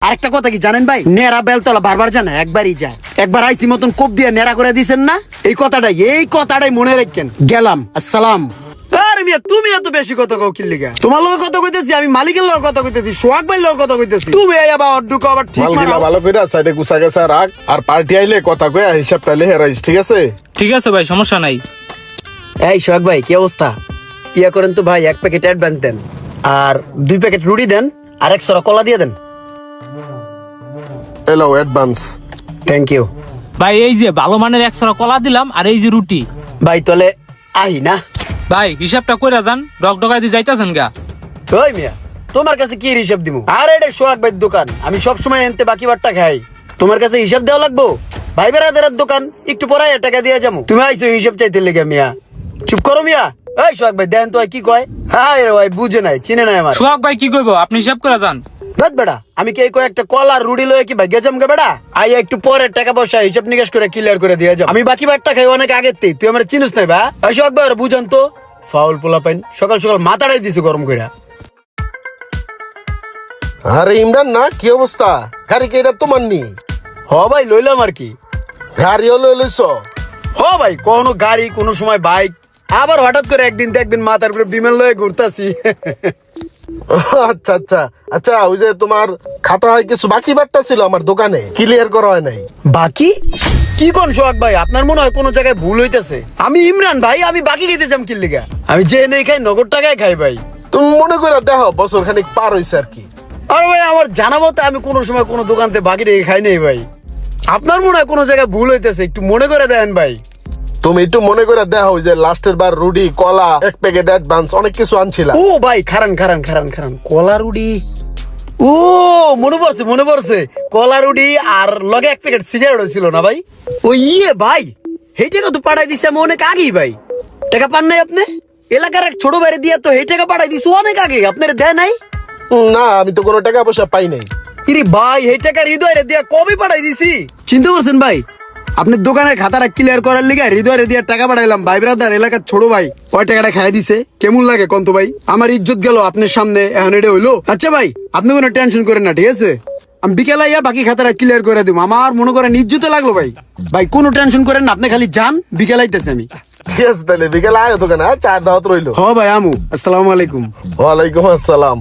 আরেকটা কথা কি জানেন ভাই, নেড়া বেলতলা বারবার জানা একবারই যায়। একবার আইসি মতন কোপ দিয়ে নেড়া করে দিছেন না, এই কথাটাই মনে রাখেন। গেলাম, আসসালাম। আরে মিয়া তুমি এত বেশি কথা কও কি লিগা? তোমার লগে কথা কইতেছি, আমি মালিকের লগে কথা কইতেছি, সোহাগ ভাইয়ের লগে কথা কইতেছি। তুমি এই আবার অড্ডুকো আবার ঠিক মালগুলা মারো। ভালো কইরা সাইডে গুছা গেছে রাখ, আর পার্টি আইলে কথা কইয়া হিসাবটা লেহে রাখিস, ঠিক আছে? ঠিক আছে ভাই, সমস্যা নাই। এই সোহাগ ভাই কি অবস্থা? ইয়া করেন তো ভাই, 1 প্যাকেট অ্যাডভান্স দেন, আর 2 প্যাকেট রুটি দেন, আর 1 সরা কলা দিয়ে দেন। এলো অ্যাডভান্স। থ্যাংক ইউ ভাই এই যে ভালো মানের 100 কলা দিলাম, আর এই যে রুটি। ভাই। তাহলে আহি না ভাই হিসাবটা কইরা যান, ডকডকাই দিয়ে যাইতাছেন গা। ওই মিয়া, তোমার কাছে কি হিসাব দিমু? আর এটা সোহাগ ভাইয়ের দোকান, আমি সব সময় এনতে বাকি বারটা খাই। তোমার কাছে হিসাব দেওয়া লাগবো? ভাই বেড়াদের দোকান, একটু পরাই টাকা দিয়ে যাবো। তুমি আইসো হিসাব চাইতে লেগে মিয়া। চুপ করো মিয়া। এই সোহাগ ভাই দেন তো কি কয়। হ্যাঁ রে ভাই, বুঝে নাই, চিনে নাই আমার। সোহাগ ভাই কি কইবো, আপনি হিসাব করে যান। ধর বেড়া, আমি কি কয়েকটা কল আর রুটি লয়ে কি ভাই গেছাম গে বেড়া? আই একটু পরে টাকা পয়সা হিসাব নিকাশ করে ক্লিয়ার করে দিয়ে যাবো। আমি বাকি বারটা খাই অনেক আগের থেকে, তুই আমার চিনিস নাই বা? সোহাগ ভাই বুঝান তো, ফাউল পোলা পাইন, সকাল সকাল মাথাটাই দিছে গরম কইরা। আরে ইমরান না, কি অবস্থা? গাড়ি কি এটা তোমার নি? হ ভাই লইলাম আর কি। গাড়িও লইছ? হ ভাই, কখনো গাড়ি, কোনো সময় বাইক, আবার হঠাৎ করে একদিন দেখবেন মাথার উপরে বিমান লয়ে ঘুরতাছি। আচ্ছা আচ্ছা আচ্ছা, ওই যে তোমার খাতায় কিছু বাকি বাট্টা ছিল আমার দোকানে, ক্লিয়ার করা হয় নাই। বাকি কি কোন সোহাগ ভাই? আপনার মনে হয় কোনো জায়গায় ভুল হইতেছে। আমি ইমরান ভাই, আমি বাকি খেতে চাম কি লিগা? আমি যে নেই খাই, নগদ টাকায় খাই ভাই। তুমি মনে করে দেখো, বছর খানিক পার হইছে আর কি। আর ভাই আমার জানা মতে আমি কোনো সময় কোনো দোকানতে বাকি রেখে খাই নাই ভাই। আপনার মনে হয় কোনো জায়গায় ভুল হইতেছে, একটু মনে করে দেন ভাই। তুমি একটু মনে করে দেখো, ওই যে লাস্টের বার রুটি, কলা, 1 প্যাকেট অ্যাডভান্স, অনেক কিছু আনছিলা। ও ভাই খারান খারান খারান খারান, কলা রুটি। ও মনে পড়ছে, কলা রুটি আর লগে 1 প্যাকেট সিগারেট ছিল না ভাই? ও ইয়ে ভাই, এই টাকা তো পাঠাই দিছে আমি অনেক আগেই ভাই। টাকা পান নাই আপনি? এলাকার এক ছোট বাইরে দিয়া তো এই টাকা পাঠাই দিছি অনেক আগে, আপনার দেয় নাই? না, আমি তো কোনো টাকা পয়সা পাই নাই। ইরে ভাই, এই টাকা হৃদয়ের দিয়া কবে পাঠাই দিছি? চিন্তা করছেন ভাই? আপনার দোকানের খাতাটা ক্লিয়ার করার লিগে হৃদয়ের দিয়া টাকা পাঠাইলাম। ভাই ব্রাদার, এলাকার ছোট ভাই ওই টাকাটা খাই দিছে, কেমন লাগে কন্ত ভাই? আমার ইজ্জত গেল আপনার সামনে, এখন এটা হইলো? আচ্ছা ভাই, আপনি কোনো টেনশন করেন না, ঠিক আছে? আমি বিকেলে আইয়া বাকি খাতাটা ক্লিয়ার করে দিব। আমার মনে করেন ইজ্জতে লাগলো ভাই। ভাই কোনো টেনশন করেন না, আপনি খালি যান, বিকেলে আইতেছে আমি। ঠিক আছে, তাহলে বিকেলে আয় দোকানে, চার দাওয়াত রইলো। হ ভাই আমু, আসসালামু আলাইকুম। ওয়ালাইকুম আসসালাম।